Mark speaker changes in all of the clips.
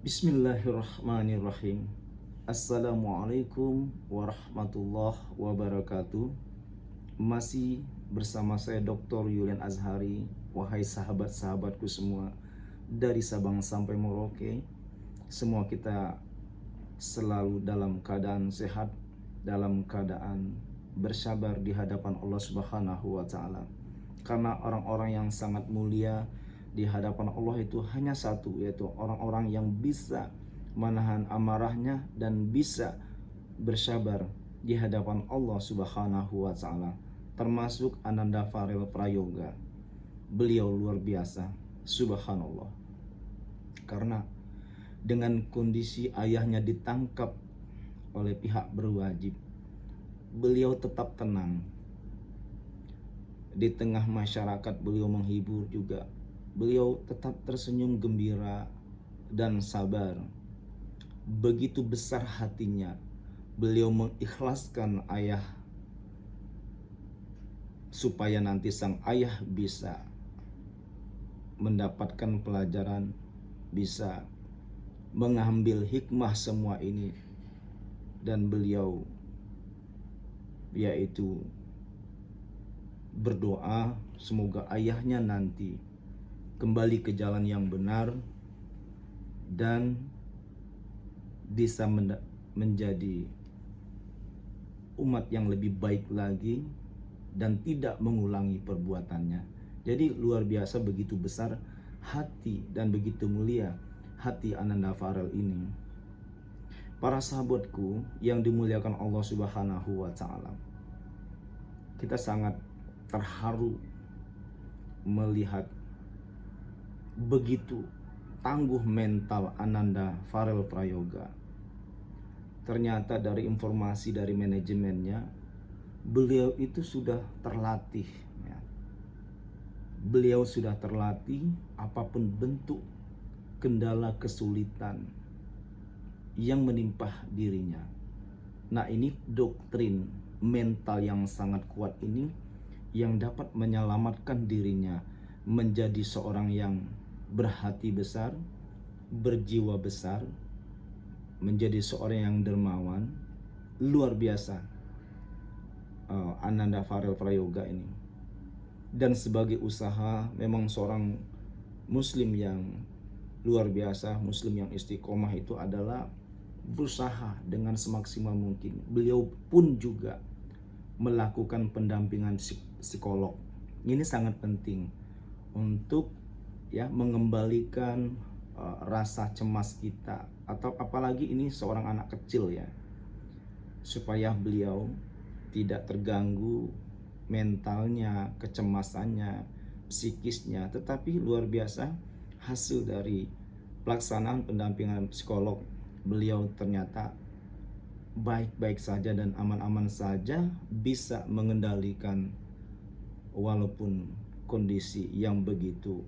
Speaker 1: Bismillahirrahmanirrahim. Assalamualaikum warahmatullahi wabarakatuh. Masih bersama saya Dr. Yulian Azhari. Wahai sahabat-sahabatku semua, dari Sabang sampai Merauke, semua kita selalu dalam keadaan sehat, dalam keadaan bersabar di hadapan Allah Subhanahu wa taala. Karena orang-orang yang sangat mulia di hadapan Allah itu hanya satu, yaitu orang-orang yang bisa menahan amarahnya dan bisa bersabar di hadapan Allah Subhanahu wa taala, termasuk Ananda Farel Prayoga. Beliau luar biasa, subhanallah. Karena dengan kondisi ayahnya ditangkap oleh pihak berwajib, beliau tetap tenang. Di tengah masyarakat beliau menghibur juga. Beliau tetap tersenyum gembira dan sabar. Begitu besar hatinya, beliau mengikhlaskan ayah supaya nanti sang ayah bisa mendapatkan pelajaran, bisa mengambil hikmah semua ini. Dan beliau yaitu berdoa semoga ayahnya nanti kembali ke jalan yang benar dan bisa menjadi umat yang lebih baik lagi dan tidak mengulangi perbuatannya. Jadi luar biasa, begitu besar hati dan begitu mulia hati Ananda Farel ini. Para sahabatku yang dimuliakan Allah Subhanahu wa taala, kita sangat terharu melihat begitu tangguh mental Ananda Farel Prayoga. Ternyata dari informasi dari manajemennya, beliau itu sudah terlatih ya. Beliau sudah terlatih apapun bentuk kendala kesulitan yang menimpa dirinya. Nah, ini doktrin mental yang sangat kuat ini yang dapat menyelamatkan dirinya menjadi seorang yang berhati besar, berjiwa besar, menjadi seorang yang dermawan. Luar biasa Ananda Farel Prayoga ini. Dan sebagai usaha, memang seorang muslim yang luar biasa, muslim yang istiqomah itu adalah berusaha dengan semaksimal mungkin. Beliau pun juga melakukan pendampingan psikolog. Ini sangat penting untuk mengembalikan rasa cemas kita, atau apalagi ini seorang anak kecil ya, supaya beliau tidak terganggu mentalnya, kecemasannya, psikisnya. Tetapi luar biasa hasil dari pelaksanaan pendampingan psikolog, beliau ternyata baik-baik saja dan aman-aman saja, bisa mengendalikan walaupun kondisi yang begitu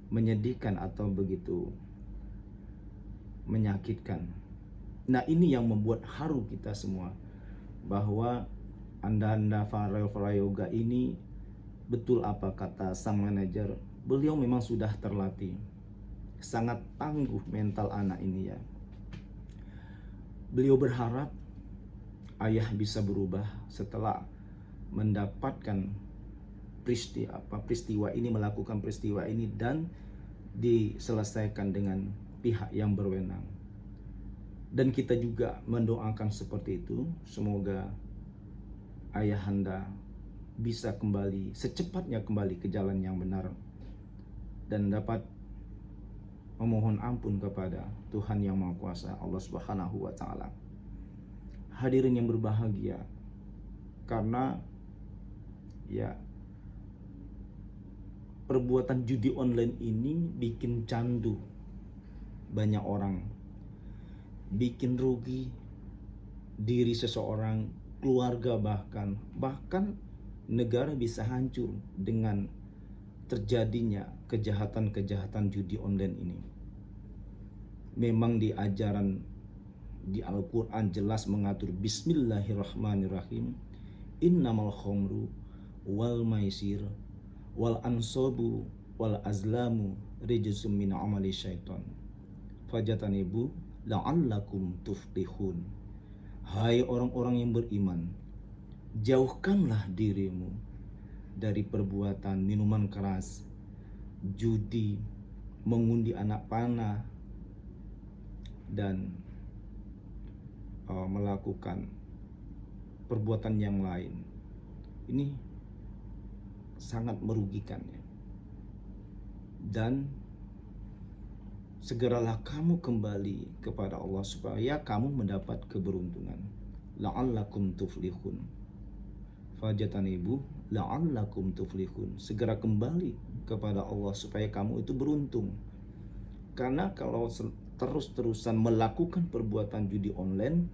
Speaker 1: menyedihkan atau begitu menyakitkan. Nah, ini yang membuat haru kita semua bahwa Ananda Farel Prayoga ini betul apa kata sang manajer, beliau memang sudah terlatih. Sangat tangguh mental anak ini ya. Beliau berharap ayah bisa berubah setelah mendapatkan peristiwa ini, melakukan peristiwa ini dan diselesaikan dengan pihak yang berwenang. Dan kita juga mendoakan seperti itu, semoga ayahanda bisa kembali, secepatnya kembali ke jalan yang benar dan dapat memohon ampun kepada Tuhan Yang Maha Kuasa, Allah Subhanahu wa taala. Hadirin yang berbahagia, karena ya, perbuatan judi online ini bikin candu banyak orang, bikin rugi diri seseorang, keluarga, bahkan negara bisa hancur dengan terjadinya kejahatan-kejahatan judi online ini. Memang di ajaran di Al-Quran jelas mengatur Bismillahirrahmanirrahim, innamal khomru wal maisir wal ansobu wal azlamu rijsum min amali syaiton fajatanibu la'allakum tuflihun. Hai orang-orang yang beriman, jauhkanlah dirimu dari perbuatan minuman keras, judi, mengundi anak panah, dan melakukan perbuatan yang lain. Ini sangat merugikan ya. Dan segeralah kamu kembali kepada Allah supaya kamu mendapat keberuntungan. La'allakum tuflihun. Fajatanibu la'allakum tuflihun. Segera kembali kepada Allah supaya kamu itu beruntung. Karena kalau terus-terusan melakukan perbuatan judi online,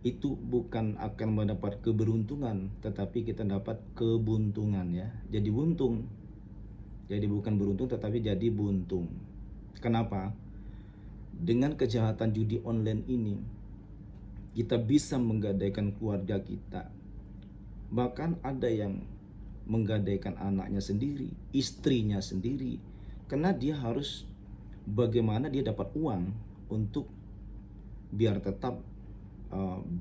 Speaker 1: itu bukan akan mendapat keberuntungan, tetapi kita dapat kebuntungan ya. Jadi buntung. Jadi bukan beruntung tetapi jadi buntung. Kenapa? Dengan kejahatan judi online ini, kita bisa menggadaikan keluarga kita. Bahkan ada yang menggadaikan anaknya sendiri, istrinya sendiri, karena dia harus bagaimana dia dapat uang untuk biar tetap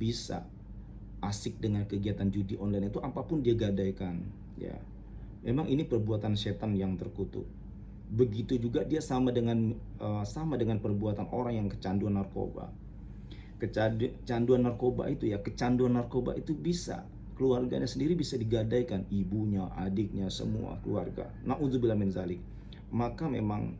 Speaker 1: bisa asik dengan kegiatan judi online itu, apapun dia gadaikan ya. Memang ini perbuatan setan yang terkutuk. Begitu juga dia sama dengan perbuatan orang yang kecanduan narkoba. Kecanduan narkoba itu ya, kecanduan narkoba itu bisa keluarganya sendiri bisa digadaikan, ibunya, adiknya, semua keluarga. Nauzubillah min zalik. Maka memang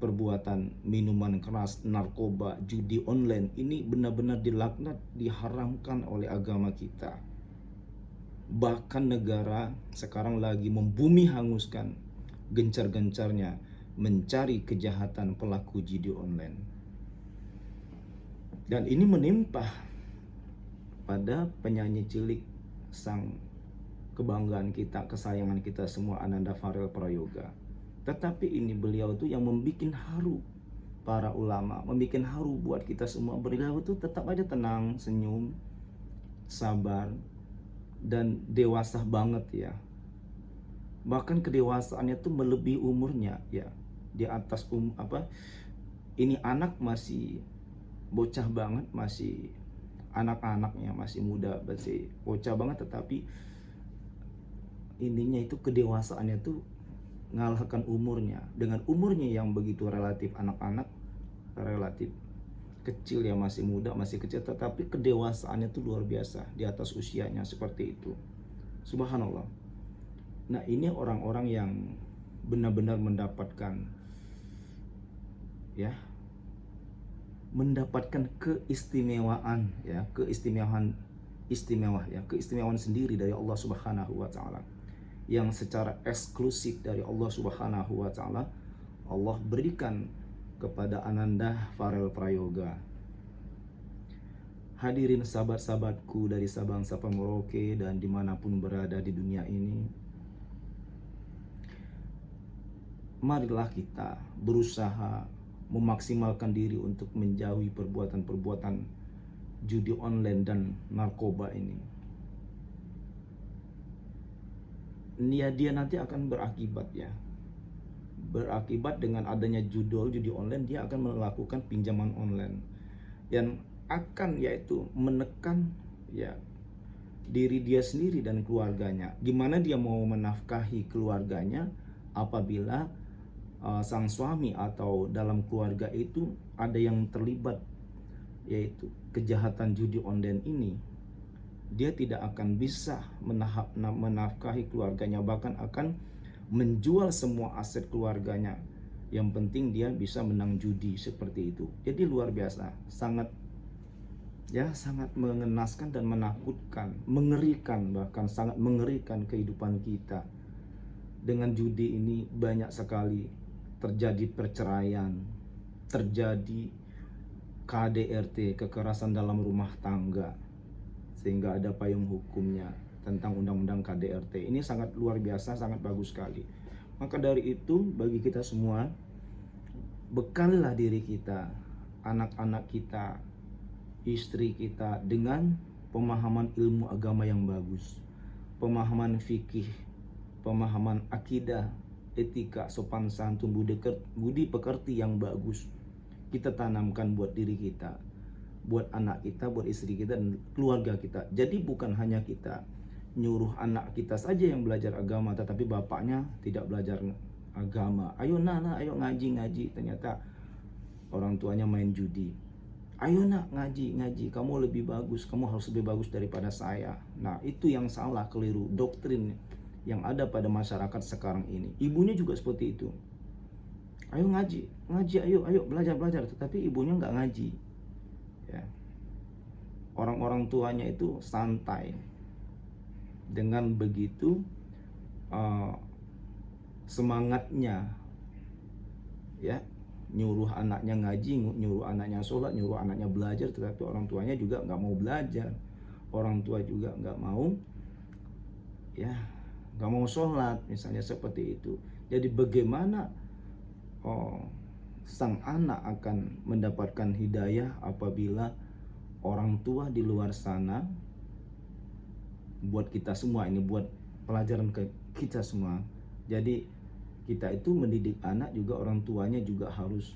Speaker 1: perbuatan minuman keras, narkoba, judi online ini benar-benar dilaknat, diharamkan oleh agama kita. Bahkan negara sekarang lagi membumi hanguskan, gencar-gencarnya mencari kejahatan pelaku judi online. Dan ini menimpa pada penyanyi cilik, sang kebanggaan kita, kesayangan kita semua, Ananda Farel Prayoga. Tetapi ini beliau itu yang membuat haru para ulama, membuat haru buat kita semua. Beliau itu tetap aja tenang, senyum, sabar, dan dewasa banget ya. Bahkan kedewasaannya tuh melebihi umurnya ya. Di atas ini anak masih bocah banget, masih anak-anaknya, masih muda, masih bocah banget, tetapi ininya itu kedewasaannya tuh ngalahkan umurnya. Dengan umurnya yang begitu relatif anak-anak, relatif kecil ya, masih muda, masih kecil, tetapi kedewasaannya itu luar biasa di atas usianya seperti itu. Subhanallah. Nah, ini orang-orang yang benar-benar mendapatkan keistimewaan ya, keistimewaan sendiri dari Allah Subhanahu wa taala, yang secara eksklusif dari Allah Subhanahu wa taala Allah berikan kepada Ananda Farel Prayoga. Hadirin sahabat-sahabatku dari Sabang sampai Merauke dan dimanapun berada di dunia ini, marilah kita berusaha memaksimalkan diri untuk menjauhi perbuatan-perbuatan judi online dan narkoba ini. Dia nanti akan berakibat ya. Berakibat dengan adanya judi online, dia akan melakukan pinjaman online yang akan yaitu menekan ya diri dia sendiri dan keluarganya. Gimana dia mau menafkahi keluarganya apabila sang suami atau dalam keluarga itu ada yang terlibat yaitu kejahatan judi online ini? Dia tidak akan bisa menafkahi keluarganya, bahkan akan menjual semua aset keluarganya. Yang penting dia bisa menang judi seperti itu. Jadi luar biasa, sangat mengenaskan dan menakutkan, mengerikan, bahkan sangat mengerikan kehidupan kita. Dengan judi ini banyak sekali terjadi perceraian, terjadi KDRT, kekerasan dalam rumah tangga, sehingga ada payung hukumnya tentang undang-undang KDRT. Ini sangat luar biasa, sangat bagus sekali. Maka dari itu, bagi kita semua, bekalilah diri kita, anak-anak kita, istri kita dengan pemahaman ilmu agama yang bagus, pemahaman fikih, pemahaman akidah, etika, sopan santun, budi pekerti yang bagus, kita tanamkan buat diri kita, buat anak kita, buat istri kita, dan keluarga kita. Jadi bukan hanya kita nyuruh anak kita saja yang belajar agama, tetapi bapaknya tidak belajar agama. Ayo nak, ayo ngaji. Ternyata orang tuanya main judi. Ayo nak, ngaji, kamu lebih bagus, kamu harus lebih bagus daripada saya. Nah, itu yang salah, keliru doktrin yang ada pada masyarakat sekarang ini. Ibunya juga seperti itu. Ayo ngaji, ayo belajar, tetapi ibunya nggak ngaji. Ya. Orang-orang tuanya itu santai. Dengan begitu semangatnya, ya, nyuruh anaknya ngaji, nyuruh anaknya sholat, nyuruh anaknya belajar, tetapi orang tuanya juga nggak mau belajar, orang tua juga nggak mau, ya, nggak mau sholat, misalnya seperti itu. Jadi bagaimana sang anak akan mendapatkan hidayah apabila orang tua di luar sana, buat kita semua ini, buat pelajaran ke kita semua. Jadi kita itu mendidik anak juga, orang tuanya juga harus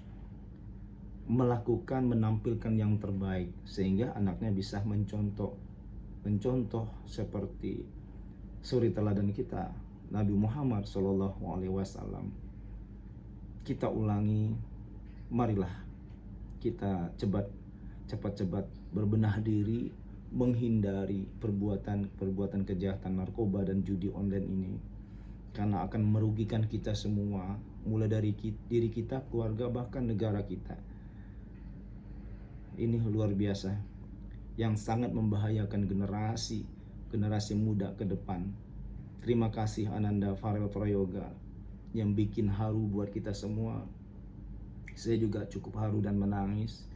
Speaker 1: melakukan, menampilkan yang terbaik, sehingga anaknya bisa mencontoh seperti suri teladan kita, Nabi Muhammad SAW. Kita ulangi, marilah kita cepat berbenah diri, menghindari perbuatan kejahatan narkoba dan judi online ini, karena akan merugikan kita semua, mulai dari diri kita, keluarga, bahkan negara kita. Ini luar biasa, yang sangat membahayakan generasi muda ke depan. Terima kasih Ananda Farel Prayoga yang bikin haru buat kita semua. Saya juga cukup haru dan menangis.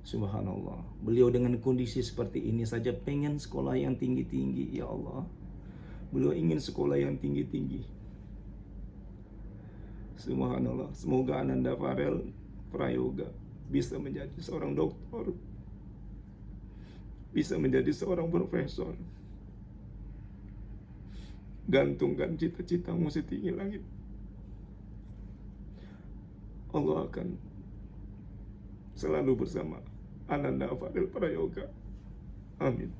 Speaker 1: Subhanallah, beliau dengan kondisi seperti ini saja pengen sekolah yang tinggi-tinggi. Ya Allah, beliau ingin sekolah yang tinggi-tinggi. Subhanallah, semoga Ananda Farel Prayoga bisa menjadi seorang dokter, bisa menjadi seorang profesor. Gantungkan cita-citamu setinggi langit, Allah akan selalu bersama Ananda Farel Prayoga. Amin.